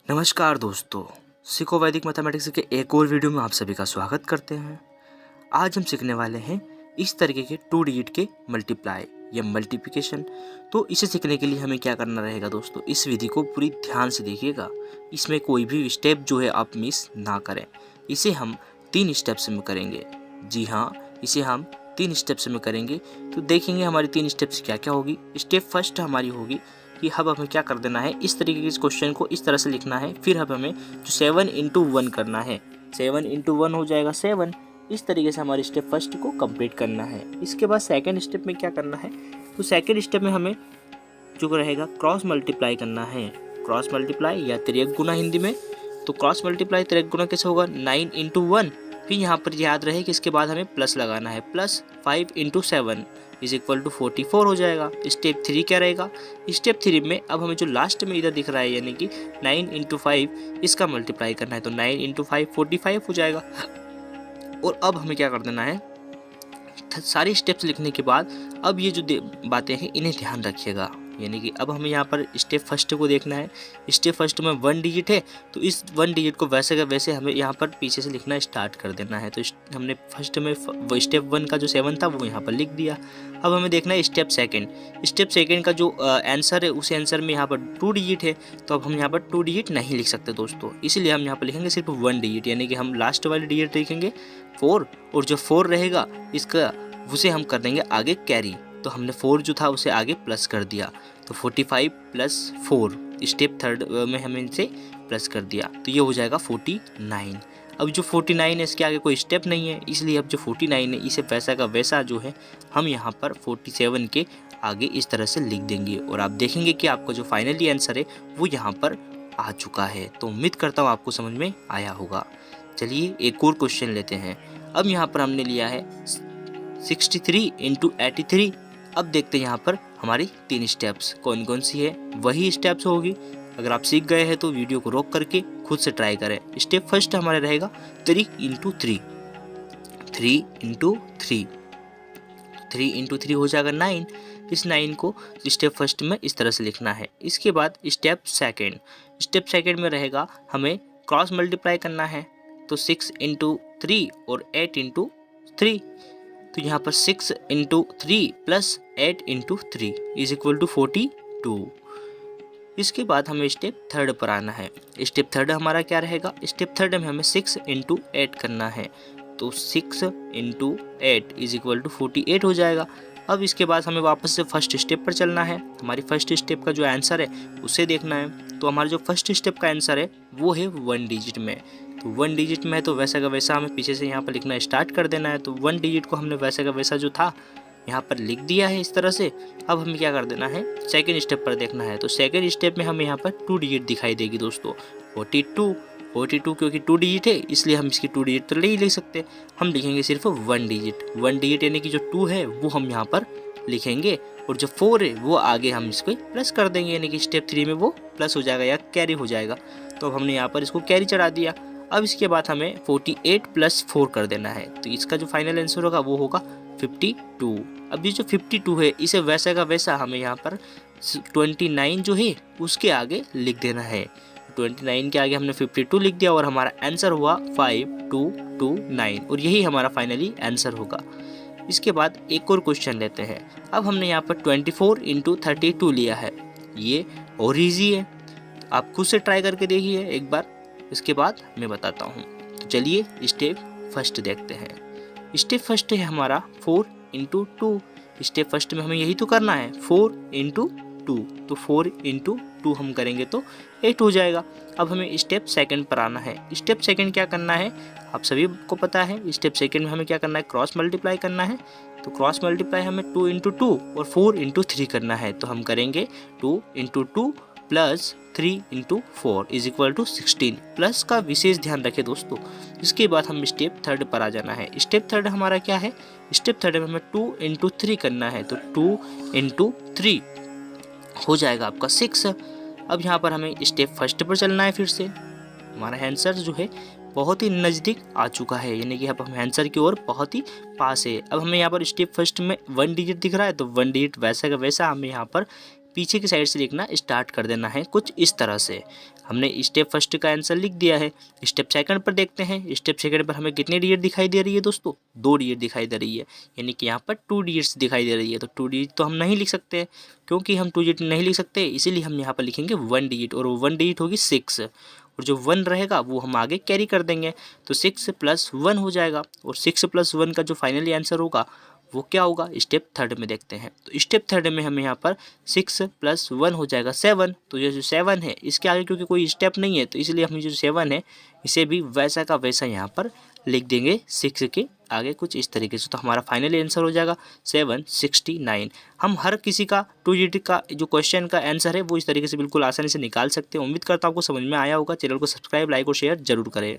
नमस्कार दोस्तों, सीखो वैदिक मैथमेटिक्स के एक और वीडियो में आप सभी का स्वागत करते हैं। आज हम सीखने वाले हैं इस तरीके के 2 डिजिट के मल्टीप्लाई या मल्टीप्लिकेशन। तो इसे सीखने के लिए हमें क्या करना रहेगा दोस्तों, इस विधि को पूरी ध्यान से देखिएगा। इसमें कोई भी स्टेप जो है आप मिस ना करें। इसे हम 3 स्टेप्स में करेंगे। जी हाँ, इसे हम 3 स्टेप्स में करेंगे। तो देखेंगे हमारी 3 स्टेप्स क्या क्या होगी। स्टेप फर्स्ट हमारी होगी कि अब हमें क्या कर देना है, इस तरीके के इस क्वेश्चन को इस तरह से लिखना है। फिर अब हमें जो 7 इंटू 1 करना है, 7 इंटू 1 हो जाएगा 7। इस तरीके से हमारे स्टेप फर्स्ट को कंप्लीट करना है। इसके बाद सेकंड स्टेप में क्या करना है, तो सेकंड स्टेप में हमें जो रहेगा क्रॉस मल्टीप्लाई करना है। क्रॉस मल्टीप्लाई या तिर्यक गुना हिंदी में। तो क्रॉस मल्टीप्लाई तिर्यक गुना कैसे होगा, 9 इंटू 1। फिर यहाँ पर याद रहे कि इसके बाद हमें प्लस लगाना है, plus 5 into 7 is equal to 44 हो जाएगा। स्टेप 3 क्या रहेगा, स्टेप 3 में अब हमें जो लास्ट में इधर दिख रहा है यानी कि 9 इंटू 5 इसका मल्टीप्लाई करना है। तो 9 इंटू 5 45 हो जाएगा। और अब हमें क्या कर देना है, सारी स्टेप्स लिखने के बाद अब ये जो बातें हैं इन्हें ध्यान रखिएगा। यानी कि अब हमें यहाँ पर स्टेप फर्स्ट को देखना है। स्टेप फर्स्ट में 1 डिजिट है, तो इस 1 डिजिट को वैसे का वैसे हमें यहाँ पर पीछे से लिखना स्टार्ट कर देना है। तो हमने फर्स्ट में वो स्टेप 1 का जो 7 था वो यहाँ पर लिख दिया। अब हमें देखना है स्टेप सेकंड। स्टेप सेकंड का जो आंसर है उस आंसर में यहाँ पर 2 डिजिट है, तो अब हम यहाँ पर 2 डिजिट नहीं लिख सकते दोस्तों, इसलिए हम यहाँ पर लिखेंगे सिर्फ 1 डिजिट। यानी कि हम लास्ट वाली डिजिट लिखेंगे 4, और जो 4 रहेगा इसका उसे हम कर देंगे आगे कैरी। तो हमने 4 जो था उसे आगे प्लस कर दिया, तो 45 प्लस 4 स्टेप थर्ड में हमने इसे प्लस कर दिया, तो ये हो जाएगा 49। अब जो 49 है इसके आगे कोई स्टेप नहीं है, इसलिए अब जो 49 है इसे वैसा का वैसा जो है हम यहाँ पर 47 के आगे इस तरह से लिख देंगे। और आप देखेंगे कि आपका जो फाइनली आंसर है वो यहाँ पर आ चुका है। तो उम्मीद करता हूँ आपको समझ में आया होगा। चलिए एक और क्वेश्चन लेते हैं। अब यहाँ पर हमने लिया है 63 इंटू 83। अब देखते हैं यहाँ पर हमारी 3 स्टेप्स कौन कौन सी है, वही स्टेप्स होगी। अगर आप सीख गए हैं तो वीडियो को रोक करके खुद से ट्राई करें। स्टेप फर्स्ट हमारे रहेगा 3 इंटू 3, 3 इंटू 3, 3 इंटू 3 हो जाएगा 9। इस 9 को स्टेप फर्स्ट में इस तरह से लिखना है। इसके बाद स्टेप सेकेंड में रहेगा हमें क्रॉस मल्टीप्लाई करना है। तो 6 इंटू 3 और 8 इंटू 3, तो यहाँ पर 6 into 3 plus 8 into 3 is equal to 42। इसके बाद हमें स्टेप थर्ड पर आना है। स्टेप थर्ड हमारा क्या रहेगा, स्टेप थर्ड में हमें 6 इंटू 8 करना है। तो 6 इंटू 8 इज इक्वल टू 48 हो जाएगा। अब इसके बाद हमें वापस से फर्स्ट स्टेप पर चलना है। हमारी फर्स्ट स्टेप का जो आंसर है उसे देखना है। तो हमारा जो फर्स्ट स्टेप का आंसर है वो है 1 डिजिट में। तो 1 डिजिट में है तो वैसा का वैसा हमें पीछे से यहाँ पर लिखना स्टार्ट कर देना है। तो 1 डिजिट को हमने वैसा का वैसा जो था यहाँ पर लिख दिया है इस तरह से। अब हमें क्या कर देना है, सेकंड स्टेप पर देखना है। तो सेकंड स्टेप में हमें यहाँ पर 2 डिजिट दिखाई देगी दोस्तों, 42 क्योंकि 2 डिजिट है इसलिए हम इसकी 2 डिजिट तो नहीं लिख सकते, हम लिखेंगे सिर्फ 1 डिजिट। 1 डिजिट यानी कि जो 2 है वो हम यहाँ पर लिखेंगे, और जो 4 है वो आगे हम इसको प्लस कर देंगे, यानी कि स्टेप 3 में वो प्लस हो जाएगा या कैरी हो जाएगा। तो अब हमने यहाँ पर इसको कैरी चढ़ा दिया। अब इसके बाद हमें 48 प्लस 4 कर देना है। तो इसका जो फाइनल आंसर होगा वो होगा 52। अब ये जो 52 है इसे वैसा का वैसा हमें यहाँ पर 29 जो है उसके आगे लिख देना है। 29 के आगे हमने 52 लिख दिया और हमारा आंसर हुआ 5229, और यही हमारा फाइनली आंसर होगा। इसके बाद एक और क्वेश्चन लेते हैं। अब हमने यहाँ पर 24 इंटू 32 लिया है। ये और ईजी है, आप खुद से ट्राई करके देखिए एक बार, इसके बाद मैं बताता हूँ। तो चलिए स्टेप फर्स्ट देखते हैं। स्टेप फर्स्ट है हमारा 4 इंटू 2। स्टेप फर्स्ट में हमें यही तो करना है, 4 इंटू 2। तो 4 इंटू 2 हम करेंगे तो 8 हो जाएगा। अब हमें स्टेप सेकंड पर आना है। स्टेप सेकंड क्या करना है आप सभी को पता है। स्टेप सेकंड में हमें क्या करना है, क्रॉस मल्टीप्लाई करना है। तो क्रॉस मल्टीप्लाई हमें 2 इंटू 2 और 4 इंटू 3 करना है। तो हम करेंगे 2 into 2 plus 3 into 4 is equal to 16। Plus का विशेष ध्यान रखें दोस्तों। इसके बाद हम स्टेप थर्ड पर आ जाना है। स्टेप थर्ड हमारा क्या है, स्टेप थर्ड में हमें 2 इंटू 3 करना है। तो 2 इंटू 3 हो जाएगा आपका 6। अब यहाँ पर हमें स्टेप फर्स्ट पर चलना है। फिर से हमारा आंसर जो है बहुत ही नज़दीक आ चुका है, यानी कि अब हम आंसर की ओर बहुत ही पास है। अब हमें यहाँ पर स्टेप फर्स्ट में 1 डिजिट दिख रहा है, तो 1 डिजिट वैसा का वैसा हमें यहाँ पर पीछे की साइड से लिखना स्टार्ट कर देना है कुछ इस तरह से। हमने स्टेप फर्स्ट का आंसर लिख दिया है। स्टेप सेकंड पर देखते हैं। स्टेप सेकंड पर हमें कितनी डिजिट दिखाई दे रही है दोस्तों? 2 डिजिट दिखाई दे रही है, यानी कि यहाँ पर 2 डिजिट्स दिखाई दे रही है। तो 2 डिजिट तो हम नहीं लिख सकते, क्योंकि हम 2 डिजिट नहीं लिख सकते, इसीलिए हम यहाँ पर लिखेंगे 1 डिजिट, और वो 1 डिजिट होगी 6, और जो 1 रहेगा वो हम आगे कैरी कर देंगे, तो 6 + 1 हो जाएगा। और 6 + 1 का जो फाइनली आंसर होगा वो क्या होगा? स्टेप थर्ड में देखते हैं। तो स्टेप थर्ड में हमें यहाँ पर 6 + 1 हो जाएगा 7। तो ये जो 7 है इसके आगे क्योंकि कोई स्टेप नहीं है, तो इसलिए हम जो 7 है इसे भी वैसा का वैसा यहाँ पर लिख देंगे 6 के आगे कुछ इस तरीके से। तो हमारा फाइनली आंसर हो जाएगा 769। हम हर किसी का 2 डिजिट का जो क्वेश्चन का आंसर है वो इस तरीके से बिल्कुल आसानी से निकाल सकते हैं। उम्मीद करता हूँ आपको समझ में आया होगा। चैनल को सब्सक्राइब, लाइक और शेयर जरूर करें।